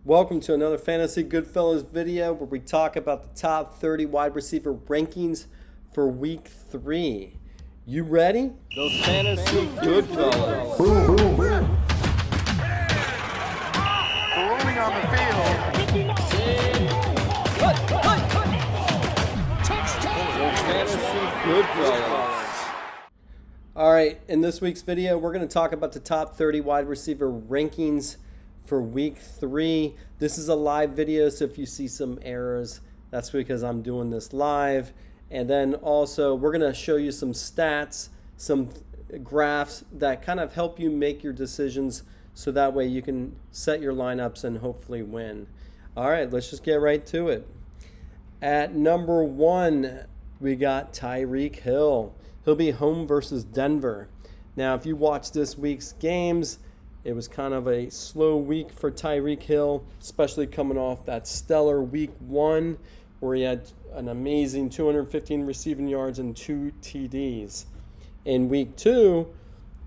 Welcome to another Fantasy Goodfellas video where we talk about the top 30 wide receiver rankings for week 3. You ready? Those Fantasy Goodfellas. Boom, boom, boom. Rolling on the field. Those Fantasy Goodfellas. All right, in this week's video, we're going to talk about the top 30 wide receiver rankings for week 3. This is a live video, so if you see some errors, that's because I'm doing this live. And then also we're going to show you some stats, some graphs that kind of help you make your decisions so that way you can set your lineups and hopefully win. All right, let's just get right to it. At number 1, we got Tyreek Hill. He'll be home versus Denver. Now, if you watch this week's games, it was kind of a slow week for Tyreek Hill, especially coming off that stellar week 1 where he had an amazing 215 receiving yards and 2 TDs. In week 2,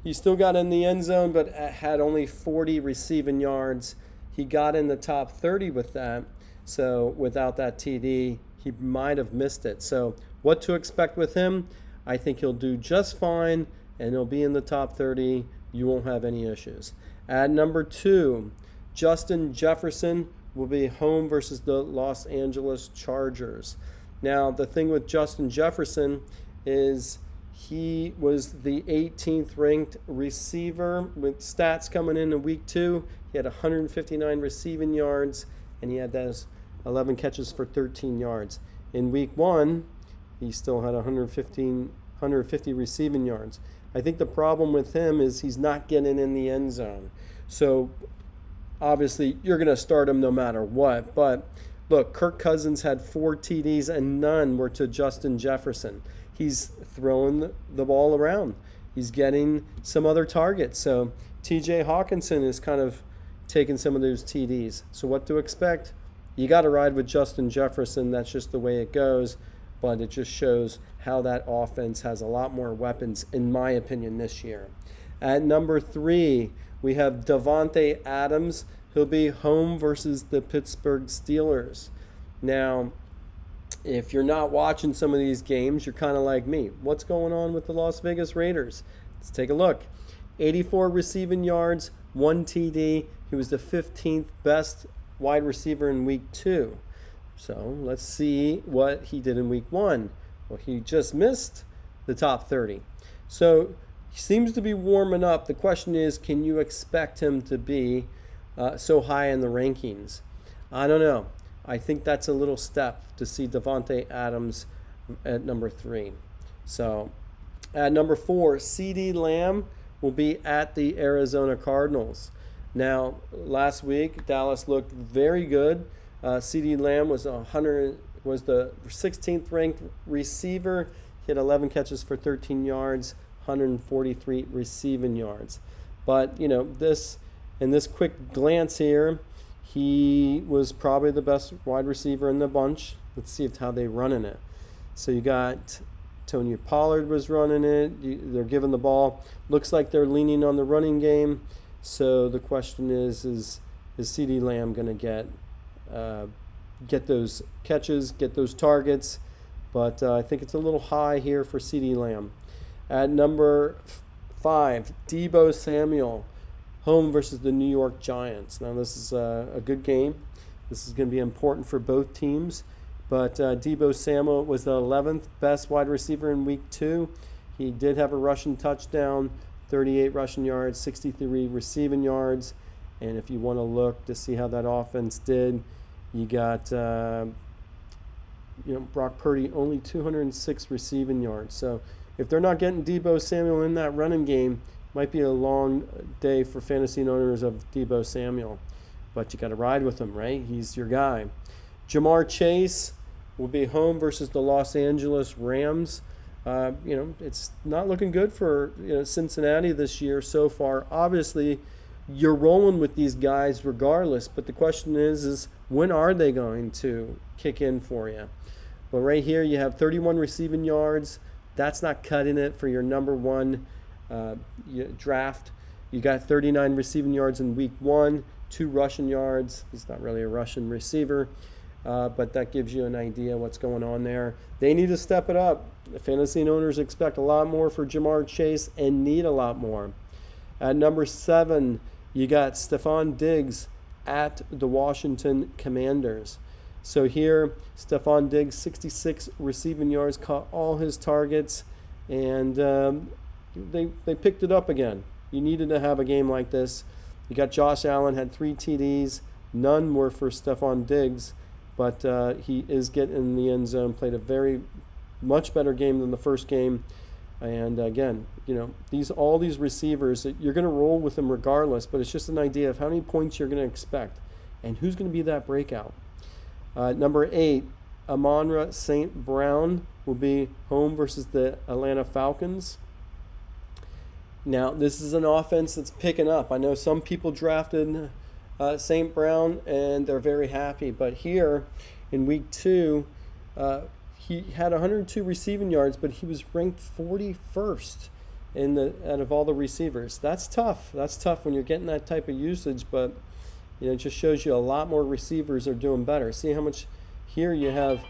he still got in the end zone but had only 40 receiving yards. He got in the top 30 with that, so without that TD, he might have missed it. So what to expect with him? I think he'll do just fine, and he'll be in the top 30. You won't have any issues. At number 2, Justin Jefferson will be home versus the Los Angeles Chargers. Now, the thing with Justin Jefferson is he was the 18th ranked receiver with stats coming in week 2. He had 159 receiving yards, and he had those 11 catches for 13 yards. In week 1, he still had 150 receiving yards. I think the problem with him is he's not getting in the end zone. So obviously you're going to start him no matter what. But look, Kirk Cousins had 4 TDs and none were to Justin Jefferson. He's throwing the ball around. He's getting some other targets. So TJ Hawkinson is kind of taking some of those TDs. So what to expect? You got to ride with Justin Jefferson. That's just the way it goes. But it just shows how that offense has a lot more weapons, in my opinion, this year. At number 3, we have Davante Adams. He'll be home versus the Pittsburgh Steelers. Now, if you're not watching some of these games, you're kind of like me. What's going on with the Las Vegas Raiders? Let's take a look. 84 receiving yards, 1 TD. He was the 15th best wide receiver in week 2. So let's see what he did in week 1. Well, he just missed the top 30. So he seems to be warming up. The question is, can you expect him to be so high in the rankings? I don't know. I think that's a little step to see Davante Adams at number 3. So at number 4, CeeDee Lamb will be at the Arizona Cardinals. Now, last week, Dallas looked very good. CeeDee Lamb was the 16th ranked receiver. He had 11 catches for 13 yards, 143 receiving yards. But in this quick glance here, he was probably the best wide receiver in the bunch. Let's see how they're running it. So you got Tony Pollard was running it. They're giving the ball. Looks like they're leaning on the running game. So the question is CeeDee Lamb going to get those catches, get those targets? But I think it's a little high here for CeeDee Lamb. At number 5, Deebo Samuel, home versus the New York Giants. Now this is a good game. This is going to be important for both teams. But Deebo Samuel was the 11th best wide receiver in week 2. He did have a rushing touchdown, 38 rushing yards, 63 receiving yards. And if you want to look to see how that offense did, you got Brock Purdy, only 206 receiving yards. So if they're not getting Deebo Samuel in that running game, might be a long day for fantasy owners of Deebo Samuel. But you got to ride with him, right? He's your guy. Jamar Chase will be home versus the Los Angeles Rams. It's not looking good for Cincinnati this year so far. Obviously, you're rolling with these guys regardless, but the question is when are they going to kick in for you? Well, right here you have 31 receiving yards. That's not cutting it for your number 1 draft. You got 39 receiving yards in week 1. 2 rushing yards. He's not really a rushing receiver, but that gives you an idea what's going on there. They need to step it up. The fantasy owners expect a lot more for Jamar Chase and need a lot more. At number 7, you got Stefon Diggs at the Washington Commanders. So here, Stefon Diggs, 66 receiving yards, caught all his targets, and they picked it up again. You needed to have a game like this. You got Josh Allen, had 3 TDs. None were for Stefon Diggs, but he is getting in the end zone, played a very much better game than the first game. And again, all these receivers, you're going to roll with them regardless, but it's just an idea of how many points you're going to expect and who's going to be that breakout. Number 8, Amon-Ra St. Brown will be home versus the Atlanta Falcons. Now, this is an offense that's picking up. I know some people drafted St. Brown, and they're very happy. But here in week 2, he had 102 receiving yards, but he was ranked 41st out of all the receivers. That's tough. That's tough when you're getting that type of usage, but it just shows you a lot more receivers are doing better. See how much here you have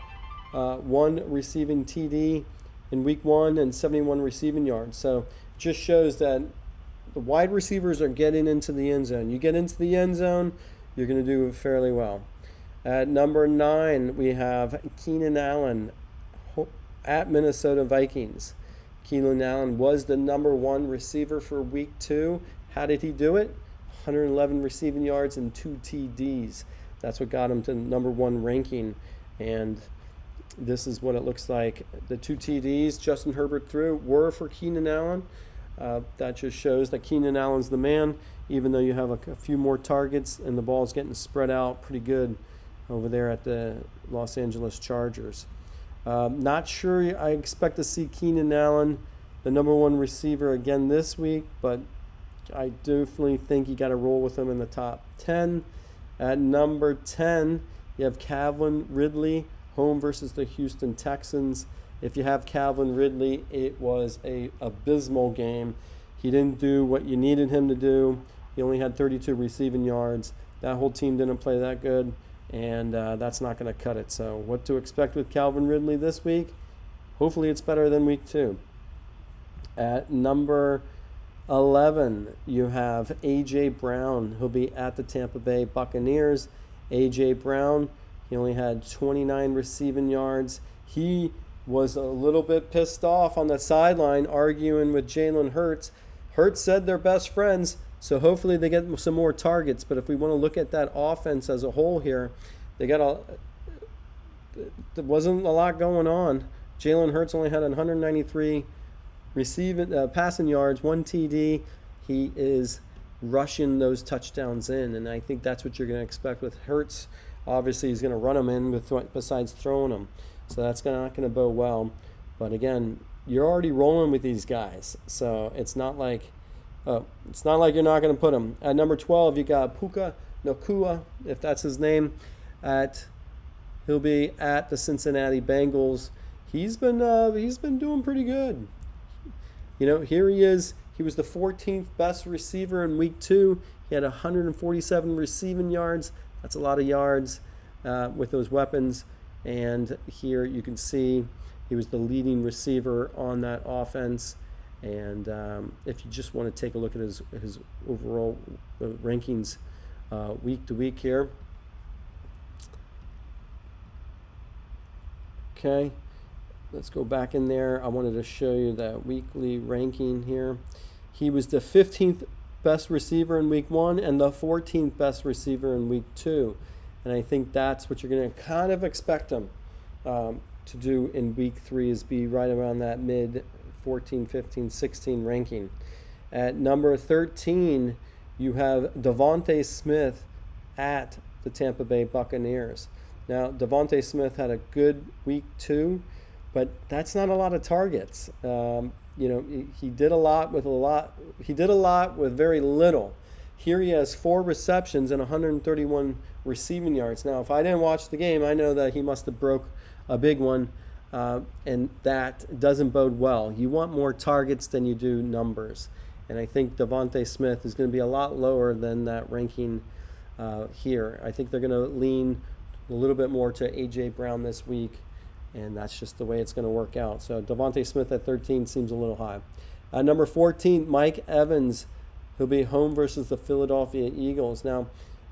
1 receiving TD in week 1 and 71 receiving yards. So it just shows that the wide receivers are getting into the end zone. You get into the end zone, you're going to do fairly well. At number 9, we have Keenan Allen at Minnesota Vikings. Keenan Allen was the number 1 receiver for week 2. How did he do it? 111 receiving yards and 2 TDs. That's what got him to the number 1 ranking. And this is what it looks like. The 2 TDs Justin Herbert threw were for Keenan Allen. That just shows that Keenan Allen's the man, even though you have a few more targets and the ball's getting spread out pretty good over there at the Los Angeles Chargers. Not sure I expect to see Keenan Allen, the number 1 receiver, again this week, but I definitely think you got to roll with him in the top 10. At number 10, you have Calvin Ridley, home versus the Houston Texans. If you have Calvin Ridley, it was a abysmal game. He didn't do what you needed him to do. He only had 32 receiving yards. That whole team didn't play that good, and that's not going to cut it. So what to expect with Calvin Ridley this week? Hopefully it's better than week 2. At number 11, you have A.J. Brown. He'll be at the Tampa Bay Buccaneers. A.J. Brown, he only had 29 receiving yards. He was a little bit pissed off on the sideline arguing with Jalen Hurts. Hurts said they're best friends, so hopefully they get some more targets. But if we want to look at that offense as a whole here, there wasn't a lot going on. Jalen Hurts only had 193 passing yards, 1 TD. He is rushing those touchdowns in, and I think that's what you're going to expect with Hurts. Obviously, he's going to run them in besides throwing them, so that's not going to bode well. But again, you're already rolling with these guys, so it's not like you're not going to put them. At number 12, you got Puka Nacua, if that's his name. He'll be at the Cincinnati Bengals. He's been doing pretty good. Here he is. He was the 14th best receiver in week 2. He had 147 receiving yards. That's a lot of yards with those weapons. And here you can see he was the leading receiver on that offense. And if you just want to take a look at his overall rankings week to week here. Okay. Let's go back in there. I wanted to show you that weekly ranking here. He was the 15th best receiver in week 1 and the 14th best receiver in week 2. And I think that's what you're going to kind of expect him to do in week 3, is be right around that mid 14, 15, 16 ranking. At number 13, you have DeVonta Smith at the Tampa Bay Buccaneers. Now, DeVonta Smith had a good week 2. But that's not a lot of targets. He did a lot with very little. Here he has 4 receptions and 131 receiving yards. Now, if I didn't watch the game, I know that he must have broke a big one, and that doesn't bode well. You want more targets than you do numbers. And I think DeVonta Smith is going to be a lot lower than that ranking here. I think they're going to lean a little bit more to A.J. Brown this week, and that's just the way it's going to work out. So DeVonta Smith at 13 seems a little high. Number 14, Mike Evans. He'll be home versus the Philadelphia Eagles. Now,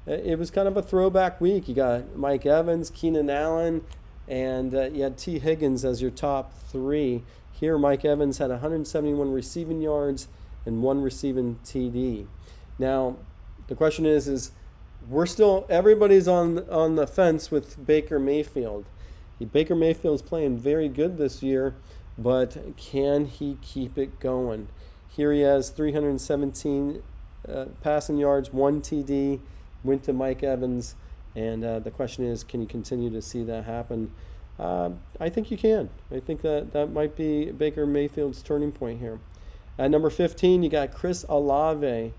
it was kind of a throwback week. You got Mike Evans, Keenan Allen, and you had T. Higgins as your top three. Here, Mike Evans had 171 receiving yards and 1 receiving TD. Now, the question is everybody's on the fence with Baker Mayfield. Baker Mayfield's playing very good this year, but can he keep it going? Here he has 317 passing yards, 1 TD, went to Mike Evans, and the question is, can you continue to see that happen? I think you can. I think that might be Baker Mayfield's turning point here. At number 15, you got Chris Olave.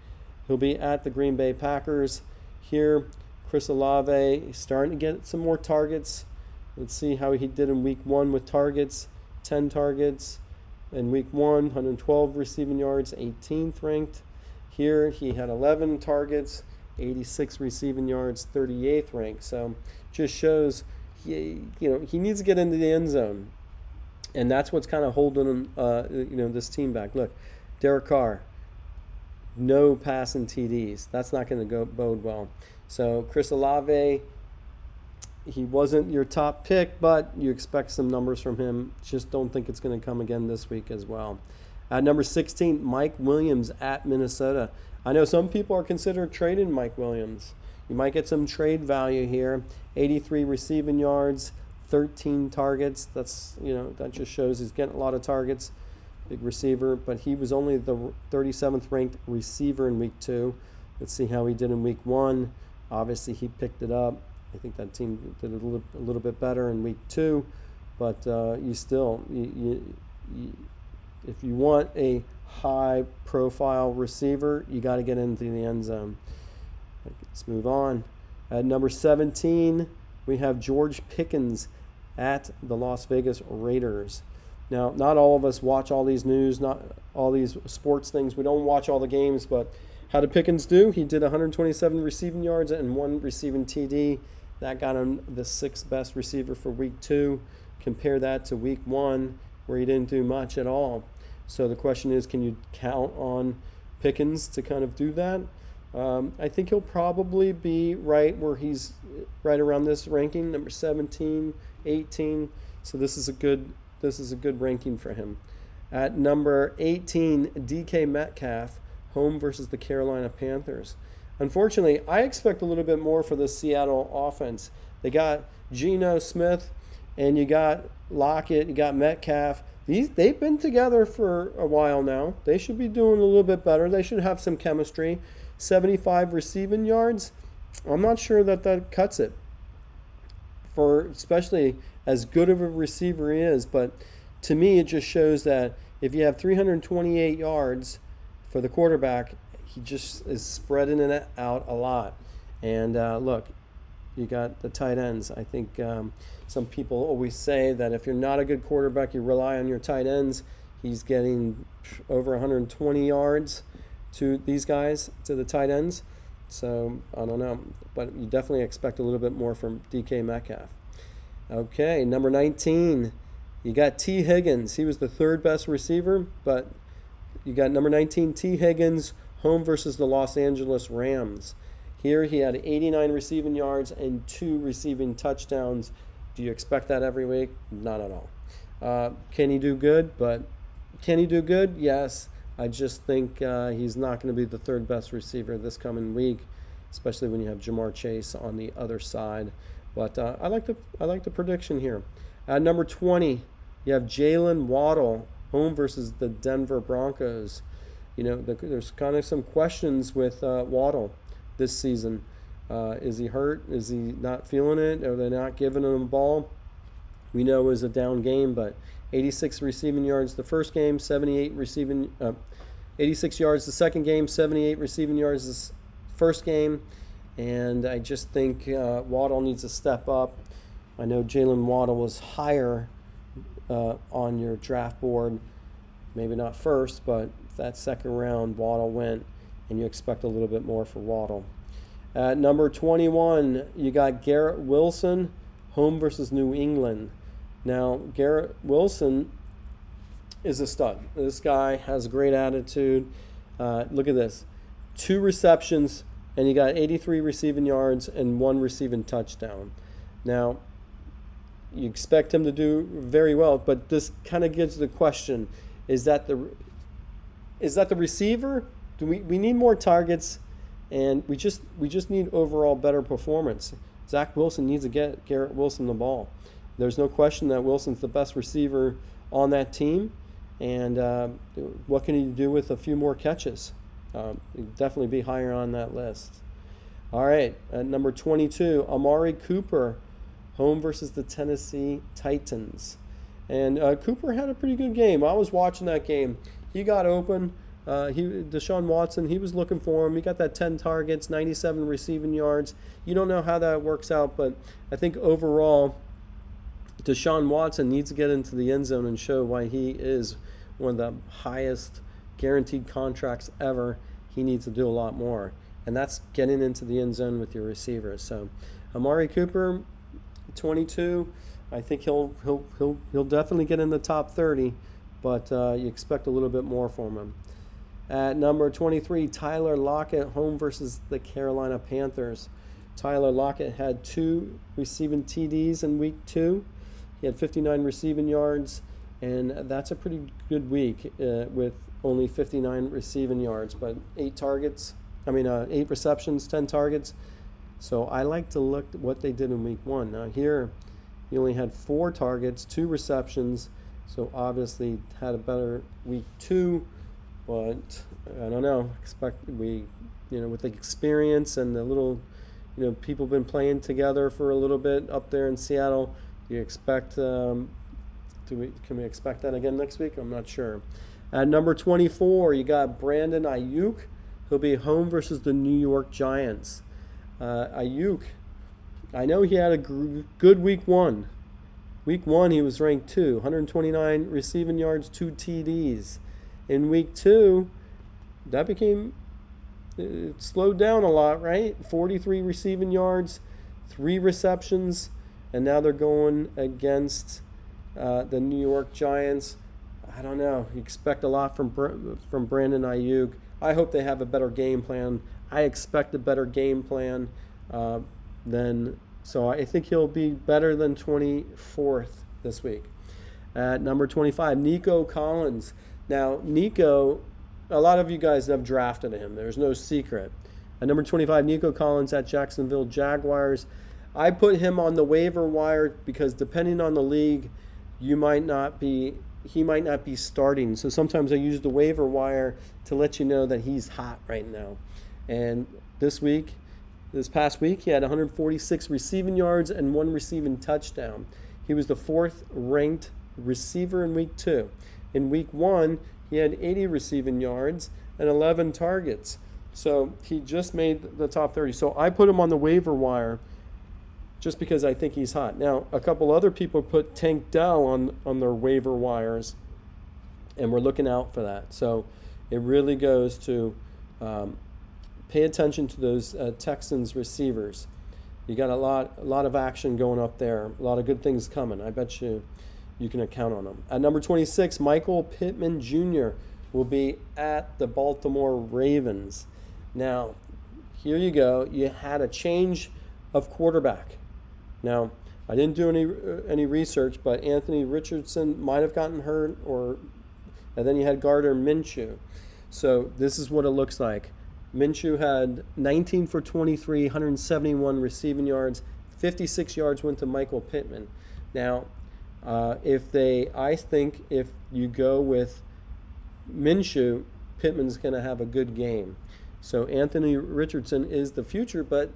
He'll be at the Green Bay Packers. Here, Chris Olave starting to get some more targets. Let's see how he did in week 1 with targets. 10 targets in week 1, 112 receiving yards, 18th ranked. Here he had 11 targets, 86 receiving yards, 38th ranked. So just shows he needs to get into the end zone, and that's what's kind of holding him, this team back. Look, Derek Carr, no passing TDs. That's not going to bode well. So Chris Olave, he wasn't your top pick, but you expect some numbers from him. Just don't think it's going to come again this week as well. At number 16, Mike Williams at Minnesota. I know some people are considering trading Mike Williams. You might get some trade value here. 83 receiving yards, 13 targets. That just shows he's getting a lot of targets. Big receiver, but he was only the 37th ranked receiver in week 2. Let's see how he did in week 1. Obviously, he picked it up. I think that team did a little bit better in week 2, but if you want a high-profile receiver, you got to get into the end zone. Let's move on. At number 17, we have George Pickens at the Las Vegas Raiders. Now, not all of us watch all these news, not all these sports things. We don't watch all the games, but how did Pickens do? He did 127 receiving yards and 1 receiving TD. That got him the 6th best receiver for week 2. Compare that to week 1, where he didn't do much at all. So the question is, can you count on Pickens to kind of do that? I think he'll probably be right where he's right around this ranking, number 17, 18. So this is a good ranking for him. At number 18, DK Metcalf, home versus the Carolina Panthers. Unfortunately, I expect a little bit more for the Seattle offense. They got Geno Smith, and you got Lockett, you got Metcalf. They've been together for a while now. They should be doing a little bit better. They should have some chemistry. 75 receiving yards. I'm not sure that cuts it, for especially as good of a receiver he is. But to me, it just shows that if you have 328 yards for the quarterback, he just is spreading it out a lot. And look, you got the tight ends. I think some people always say that if you're not a good quarterback, you rely on your tight ends. He's getting over 120 yards to these guys, to the tight ends. So I don't know, but you definitely expect a little bit more from DK Metcalf. Okay, number 19, you got T. Higgins. He was the 3rd best receiver, but you got number 19, T. Higgins, home versus the Los Angeles Rams. Here he had 89 receiving yards and 2 receiving touchdowns. Do you expect that every week? Not at all. Can he do good? Yes. I just think he's not going to be the 3rd best receiver this coming week, especially when you have Jamar Chase on the other side. But I like the prediction here. At number 20, you have Jaylen Waddle, home versus the Denver Broncos. There's kind of some questions with Waddle this season. Is he hurt? Is he not feeling it? Are they not giving him the ball? We know it was a down game, but 86 receiving yards the first game, 86 yards the second game, 78 receiving yards this first game. And I just think Waddle needs to step up. I know Jaylen Waddle was higher on your draft board, maybe not first, but that second round, Waddle went, and you expect a little bit more for Waddle. At number 21, you got Garrett Wilson, home versus New England. Now, Garrett Wilson is a stud. This guy has a great attitude. Look at this. 2 receptions, and you got 83 receiving yards and 1 receiving touchdown. Now, you expect him to do very well, but this kind of gives the question, is that the receiver? Do we need more targets, and we just need overall better performance. Zach Wilson needs to get Garrett Wilson the ball. There's no question that Wilson's the best receiver on that team, and what can he do with a few more catches? He'd definitely be higher on that list. All right, at number 22, Amari Cooper, home versus the Tennessee Titans. And Cooper had a pretty good game. I was watching that game. He got open. Deshaun Watson, he was looking for him. He got that 10 targets, 97 receiving yards. You don't know how that works out, but I think overall, Deshaun Watson needs to get into the end zone and show why he is one of the highest guaranteed contracts ever. He needs to do a lot more, and that's getting into the end zone with your receivers. So Amari Cooper, 22, I think he'll definitely get in the top 30, but you expect a little bit more from him. At number 23, Tyler Lockett, home versus the Carolina Panthers. Tyler Lockett had 2 receiving TDs in week 2. He had 59 receiving yards, and that's a pretty good week with only 59 receiving yards, but 8 receptions, 10 targets. So I like to look at what they did in week 1. Now here, he only had 4 targets, 2 receptions, so obviously had a better week 2. But I don't know. With the experience and the little, people been playing together for a little bit up there in Seattle. Do you expect? Can we expect that again next week? I'm not sure. At number 24, you got Brandon Ayuk. He'll be home versus the New York Giants. Ayuk, I know he had a good week 1. Week 1, he was ranked 2, 129 receiving yards, 2 TDs. In week 2, it slowed down a lot, right? 43 receiving yards, 3 receptions, and now they're going against the New York Giants. I don't know. You expect a lot from Brandon Ayuk. I hope they have a better game plan. I expect a better game plan so I think he'll be better than 24th this week. At number 25, Nico Collins. Now, Nico, a lot of you guys have drafted him. There's no secret. At number 25, Nico Collins at Jacksonville Jaguars. I put him on the waiver wire because depending on the league, he might not be starting. So sometimes I use the waiver wire to let you know that he's hot right now. And this past week, he had 146 receiving yards and 1 receiving touchdown. He was the 4th ranked receiver in week 2. In week 1, he had 80 receiving yards and 11 targets. So he just made the top 30. So I put him on the waiver wire just because I think he's hot. Now, a couple other people put Tank Dell on their waiver wires, and we're looking out for that. So it really goes to pay attention to those Texans receivers. You got a lot of action going up there, a lot of good things coming. I bet you can count on them. At number 26, Michael Pittman Jr. will be at the Baltimore Ravens. Now, here you go. You had a change of quarterback. Now, I didn't do any research, but Anthony Richardson might have gotten hurt, and then you had Gardner Minshew. So this is what it looks like. Minshew had 19 for 23, 171 receiving yards, 56 yards went to Michael Pittman. Now, I think if you go with Minshew, Pittman's going to have a good game. So Anthony Richardson is the future, but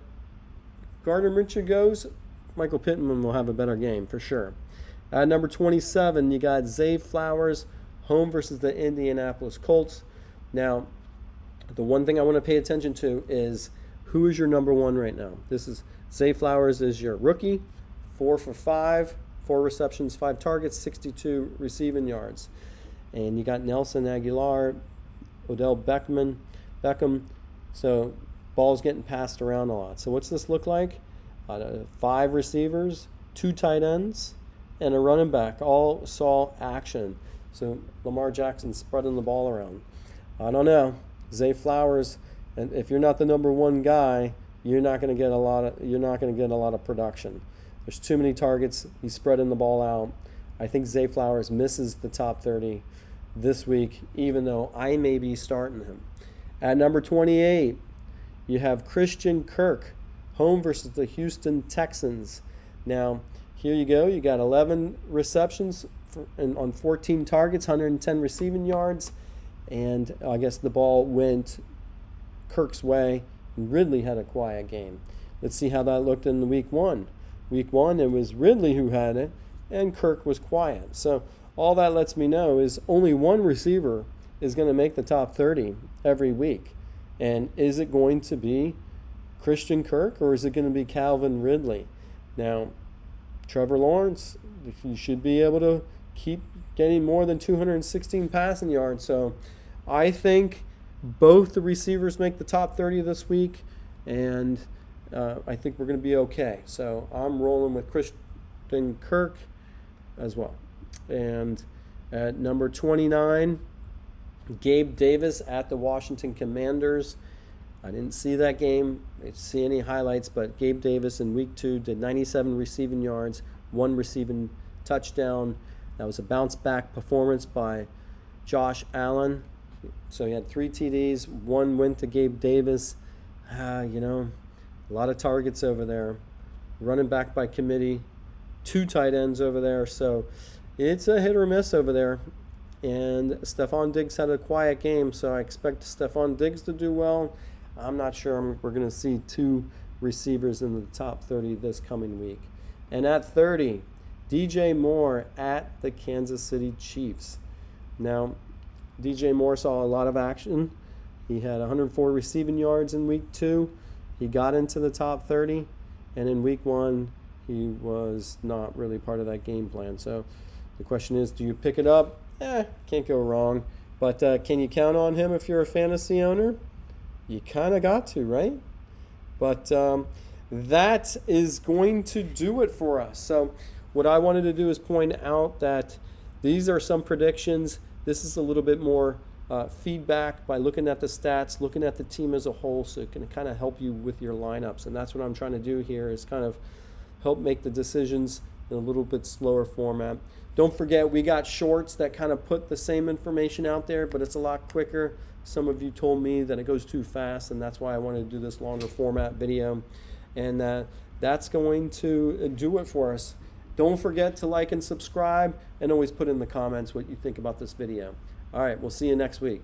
Gardner Minshew goes, Michael Pittman will have a better game for sure. At number 27, you got Zay Flowers, home versus the Indianapolis Colts. Now, the one thing I want to pay attention to is who is your number 1 right now. This is Zay Flowers is your rookie, 4 for 5, 4 receptions, 5 targets, 62 receiving yards. And you got Nelson Aguilar, Odell Beckham. So ball's getting passed around a lot. So what's this look like? 5 receivers, 2 tight ends, and a running back all saw action. So Lamar Jackson spreading the ball around. I don't know. Zay Flowers, and if you're not the number 1 guy, you're not going to get a lot of production. There's too many targets. He's spreading the ball out. I think Zay Flowers misses the top 30 this week, even though I may be starting him. At number 28, you have Christian Kirk, home versus the Houston Texans. Now, here you go. You got 11 receptions on 14 targets, 110 receiving yards, and I guess the ball went Kirk's way. Ridley had a quiet game. Let's see how that looked in the week 1. Week 1, it was Ridley who had it, and Kirk was quiet. So all that lets me know is only one receiver is going to make the top 30 every week. And is it going to be Christian Kirk, or is it going to be Calvin Ridley? Now, Trevor Lawrence, he should be able to keep getting more than 216 passing yards. So I think both the receivers make the top 30 this week, and I think we're going to be okay. So I'm rolling with Christian Kirk as well. And at number 29, Gabe Davis at the Washington Commanders. I didn't see that game. I didn't see any highlights, but Gabe Davis in week 2 did 97 receiving yards, 1 receiving touchdown. That was a bounce-back performance by Josh Allen. So he had 3 TDs, 1 went to Gabe Davis. A lot of targets over there. Running back by committee, 2 tight ends over there. So it's a hit or miss over there. And Stefon Diggs had a quiet game, so I expect Stefon Diggs to do well. I'm not sure we're going to see 2 receivers in the top 30 this coming week. And at 30, DJ Moore at the Kansas City Chiefs. Now, DJ Moore saw a lot of action. He had 104 receiving yards in week 2. He got into the top 30. And in week 1, he was not really part of that game plan. So the question is, do you pick it up? Can't go wrong. But can you count on him if you're a fantasy owner? You kind of got to, right? But that is going to do it for us. So what I wanted to do is point out that these are some predictions. This is a little bit more feedback by looking at the stats, looking at the team as a whole, so it can kind of help you with your lineups. And that's what I'm trying to do here, is kind of help make the decisions in a little bit slower format. Don't forget, we got shorts that kind of put the same information out there, but it's a lot quicker. Some of you told me that it goes too fast, and that's why I wanted to do this longer format video. And that's going to do it for us. Don't forget to like and subscribe, and always put in the comments what you think about this video. All right, we'll see you next week.